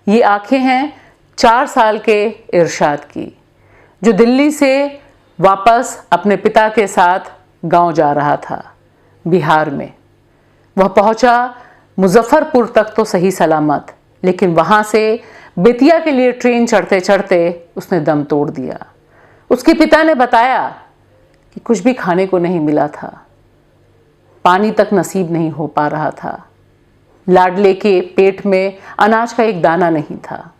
ये आंखें हैं 4 साल के इरशाद की, जो दिल्ली से वापस अपने पिता के साथ गांव जा रहा था, बिहार में। वह पहुंचा मुजफ्फरपुर तक तो सही सलामत, लेकिन वहां से बेतिया के लिए ट्रेन चढ़ते चढ़ते उसने दम तोड़ दिया। उसके पिता ने बताया कि कुछ भी खाने को नहीं मिला था, पानी तक नसीब नहीं हो पा रहा था, लाडले के पेट में अनाज का एक दाना नहीं था।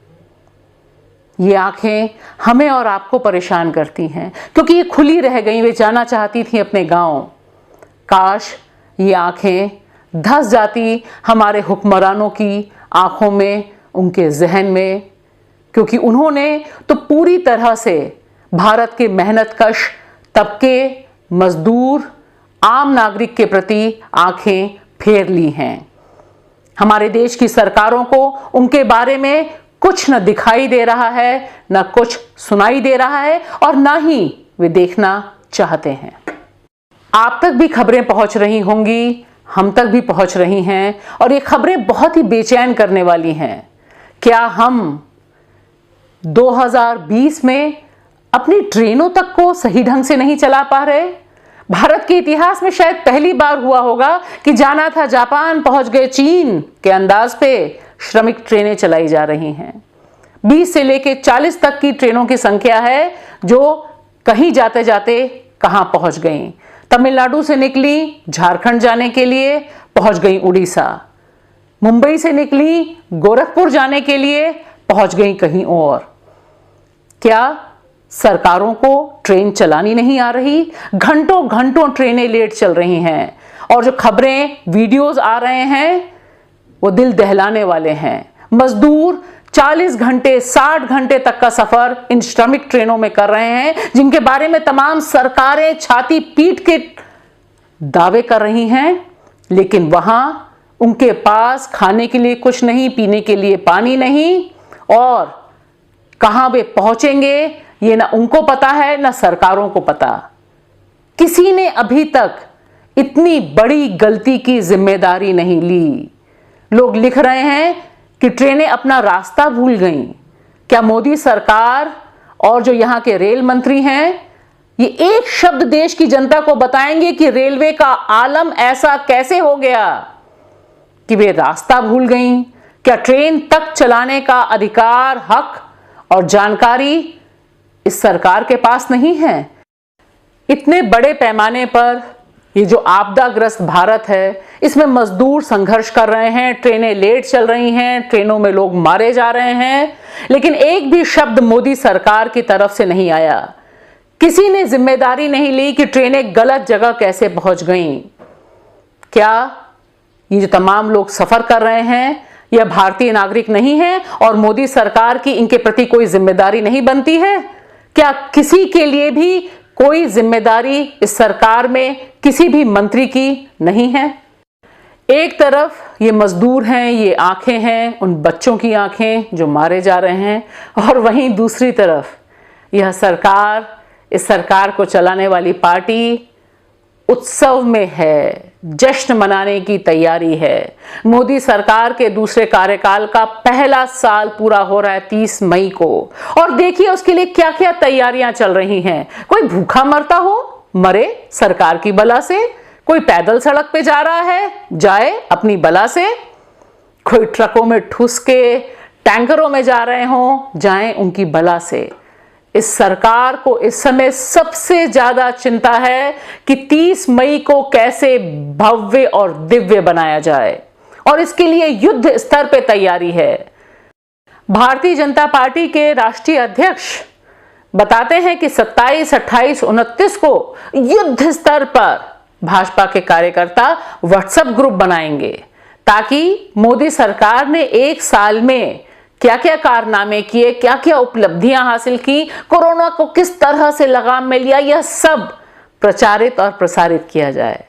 ये आंखें हमें और आपको परेशान करती हैं, क्योंकि ये खुली रह गई। वे जाना चाहती थी अपने गांव। काश ये आंखें धंस जाती हमारे हुक्मरानों की आंखों में, उनके जहन में, क्योंकि उन्होंने तो पूरी तरह से भारत के मेहनतकश तबके, मजदूर, आम नागरिक के प्रति आंखें फेर ली हैं। हमारे देश की सरकारों को उनके बारे में कुछ न दिखाई दे रहा है, न कुछ सुनाई दे रहा है, और न ही वे देखना चाहते हैं। आप तक भी खबरें पहुंच रही होंगी, हम तक भी पहुंच रही हैं, और ये खबरें बहुत ही बेचैन करने वाली हैं। क्या हम 2020 में अपनी ट्रेनों तक को सही ढंग से नहीं चला पा रहे? भारत के इतिहास में शायद पहली बार हुआ होगा कि जाना था जापान, पहुंच गए चीन के अंदाज पे श्रमिक ट्रेनें चलाई जा रही हैं। 20 से लेकर 40 तक की ट्रेनों की संख्या है, जो कहीं जाते जाते कहां पहुंच गई। तमिलनाडु से निकली झारखंड जाने के लिए, पहुंच गई उड़ीसा। मुंबई से निकली गोरखपुर जाने के लिए, पहुंच गई कहीं और। क्या सरकारों को ट्रेन चलानी नहीं आ रही? घंटों घंटों ट्रेनें लेट चल रही हैं, और जो खबरें, वीडियोस आ रहे हैं वो दिल दहलाने वाले हैं। मजदूर 40 घंटे, 60 घंटे तक का सफर इन श्रमिक ट्रेनों में कर रहे हैं, जिनके बारे में तमाम सरकारें छाती पीट के दावे कर रही हैं, लेकिन वहां उनके पास खाने के लिए कुछ नहीं, पीने के लिए पानी नहीं, और कहां वे पहुंचेंगे ये ना उनको पता है, ना सरकारों को पता। किसी ने अभी तक इतनी बड़ी गलती की जिम्मेदारी नहीं ली। लोग लिख रहे हैं कि ट्रेनें अपना रास्ता भूल गईं। क्या मोदी सरकार और जो यहां के रेल मंत्री हैं, ये एक शब्द देश की जनता को बताएंगे कि रेलवे का आलम ऐसा कैसे हो गया कि वे रास्ता भूल गईं? क्या ट्रेन तक चलाने का अधिकार, हक और जानकारी इस सरकार के पास नहीं है? इतने बड़े पैमाने पर ये जो आपदाग्रस्त भारत है, इसमें मजदूर संघर्ष कर रहे हैं, ट्रेनें लेट चल रही हैं, ट्रेनों में लोग मारे जा रहे हैं, लेकिन एक भी शब्द मोदी सरकार की तरफ से नहीं आया। किसी ने जिम्मेदारी नहीं ली कि ट्रेनें गलत जगह कैसे पहुंच गईं। क्या ये जो तमाम लोग सफर कर रहे हैं, यह भारतीय नागरिक नहीं है और मोदी सरकार की इनके प्रति कोई जिम्मेदारी नहीं बनती है? क्या किसी के लिए भी कोई जिम्मेदारी इस सरकार में किसी भी मंत्री की नहीं है? एक तरफ ये मजदूर हैं, ये आंखें हैं, उन बच्चों की आंखें जो मारे जा रहे हैं, और वहीं दूसरी तरफ यह सरकार, इस सरकार को चलाने वाली पार्टी उत्सव में है, जश्न मनाने की तैयारी है। मोदी सरकार के दूसरे कार्यकाल का पहला साल पूरा हो रहा है 30 मई को, और देखिए उसके लिए क्या क्या तैयारियां चल रही हैं। कोई भूखा मरता हो, मरे सरकार की बला से। कोई पैदल सड़क पे जा रहा है, जाए अपनी बला से। कोई ट्रकों में ठुस के, टैंकरों में जा रहे हों, जाएं उनकी बला से। इस सरकार को इस समय सबसे ज्यादा चिंता है कि 30 मई को कैसे भव्य और दिव्य बनाया जाए, और इसके लिए युद्ध स्तर पर तैयारी है। भारतीय जनता पार्टी के राष्ट्रीय अध्यक्ष बताते हैं कि 27, 28, 29 को युद्ध स्तर पर भाजपा के कार्यकर्ता व्हाट्सएप ग्रुप बनाएंगे, ताकि मोदी सरकार ने एक साल में क्या क्या कारनामे किए, क्या क्या उपलब्धियां हासिल की, कोरोना को किस तरह से लगाम में लिया, यह सब प्रचारित और प्रसारित किया जाए।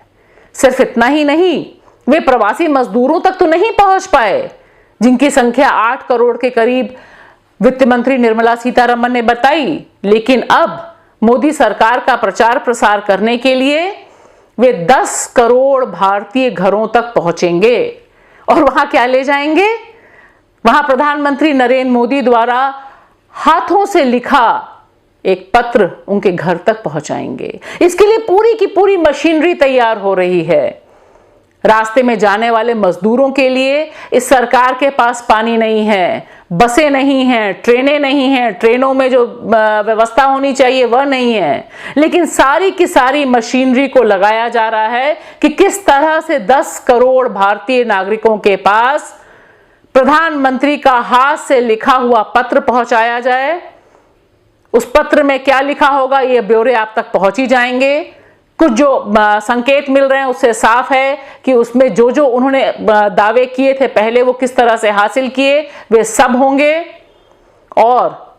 सिर्फ इतना ही नहीं, वे प्रवासी मजदूरों तक तो नहीं पहुंच पाए, जिनकी संख्या 8 करोड़ के करीब वित्त मंत्री निर्मला सीतारमण ने बताई, लेकिन अब मोदी सरकार का प्रचार प्रसार करने के लिए वे 10 करोड़ भारतीय घरों तक पहुंचेंगे। और वहां क्या ले जाएंगे? वहां प्रधानमंत्री नरेंद्र मोदी द्वारा हाथों से लिखा एक पत्र उनके घर तक पहुंचाएंगे। इसके लिए पूरी की पूरी मशीनरी तैयार हो रही है। रास्ते में जाने वाले मजदूरों के लिए इस सरकार के पास पानी नहीं है, बसें नहीं हैं, ट्रेनें नहीं हैं, ट्रेनों में जो व्यवस्था होनी चाहिए वह नहीं है, लेकिन सारी की सारी मशीनरी को लगाया जा रहा है कि किस तरह से 10 करोड़ भारतीय नागरिकों के पास प्रधानमंत्री का हाथ से लिखा हुआ पत्र पहुंचाया जाए। उस पत्र में क्या लिखा होगा ये ब्यौरे आप तक पहुंच ही जाएंगे। कुछ जो संकेत मिल रहे हैं उससे साफ है कि उसमें जो जो उन्होंने दावे किए थे पहले वो किस तरह से हासिल किए वे सब होंगे, और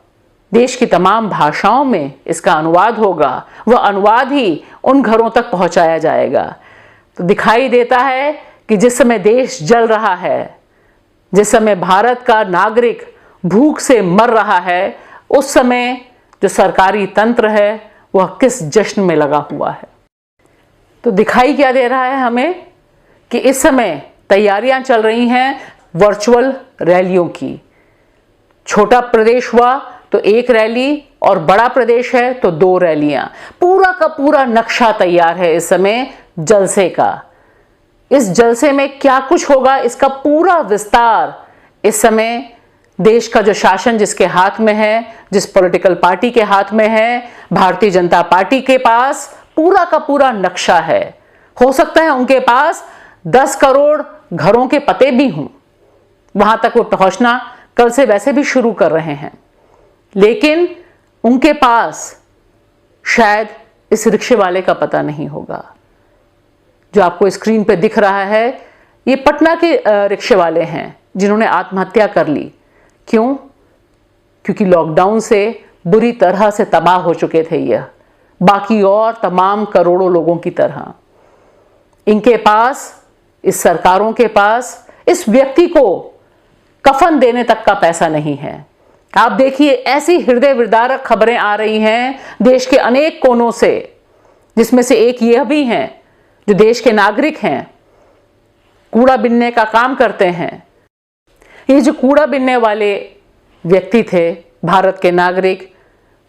देश की तमाम भाषाओं में इसका अनुवाद होगा। वह अनुवाद ही उन घरों तक पहुंचाया जाएगा। तो दिखाई देता है कि जिस समय देश जल रहा है, जिस समय भारत का नागरिक भूख से मर रहा है, उस समय जो सरकारी तंत्र है वह किस जश्न में लगा हुआ है। तो दिखाई क्या दे रहा है हमें कि इस समय तैयारियां चल रही हैं वर्चुअल रैलियों की। छोटा प्रदेश हुआ तो एक रैली और बड़ा प्रदेश है तो 2 रैलियां। पूरा का पूरा नक्शा तैयार है इस समय जलसे का। इस जलसे में क्या कुछ होगा इसका पूरा विस्तार इस समय देश का जो शासन जिसके हाथ में है, जिस पॉलिटिकल पार्टी के हाथ में है, भारतीय जनता पार्टी के पास पूरा का पूरा नक्शा है। हो सकता है उनके पास 10 करोड़ घरों के पते भी हों, वहां तक वो पहुंचना कल से वैसे भी शुरू कर रहे हैं, लेकिन उनके पास शायद इस रिक्शे वाले का पता नहीं होगा। जो आपको स्क्रीन पे दिख रहा है ये पटना के रिक्शे वाले हैं जिन्होंने आत्महत्या कर ली। क्यों? क्योंकि लॉकडाउन से बुरी तरह से तबाह हो चुके थे यह, बाकी और तमाम करोड़ों लोगों की तरह। इनके पास, इस सरकारों के पास इस व्यक्ति को कफन देने तक का पैसा नहीं है। आप देखिए ऐसी हृदय विदारक खबरें आ रही हैं देश के अनेक कोनों से, जिसमें से एक यह भी है जो देश के नागरिक हैं, कूड़ा बिनने का काम करते हैं। ये जो कूड़ा बिनने वाले व्यक्ति थे, भारत के नागरिक,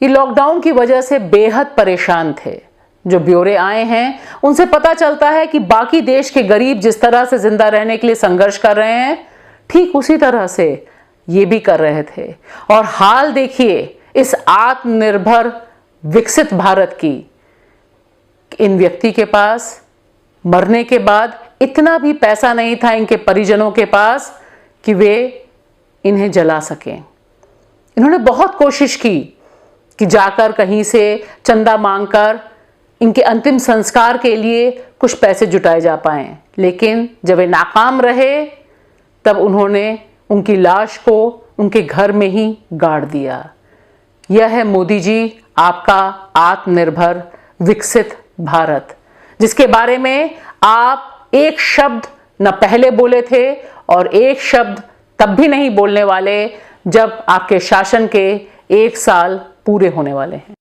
ये लॉकडाउन की वजह से बेहद परेशान थे। जो ब्यौरे आए हैं उनसे पता चलता है कि बाकी देश के गरीब जिस तरह से जिंदा रहने के लिए संघर्ष कर रहे हैं, ठीक उसी तरह से ये भी कर रहे थे। और हाल देखिए इस आत्मनिर्भर विकसित भारत की, इन व्यक्ति के पास मरने के बाद इतना भी पैसा नहीं था इनके परिजनों के पास कि वे इन्हें जला सकें। इन्होंने बहुत कोशिश की कि जाकर कहीं से चंदा मांगकर इनके अंतिम संस्कार के लिए कुछ पैसे जुटाए जा पाएं, लेकिन जब वे नाकाम रहे तब उन्होंने उनकी लाश को उनके घर में ही गाड़ दिया। यह है मोदी जी आपका आत्मनिर्भर विकसित भारत, जिसके बारे में आप एक शब्द न पहले बोले थे और एक शब्द तब भी नहीं बोलने वाले जब आपके शासन के 1 साल पूरे होने वाले हैं।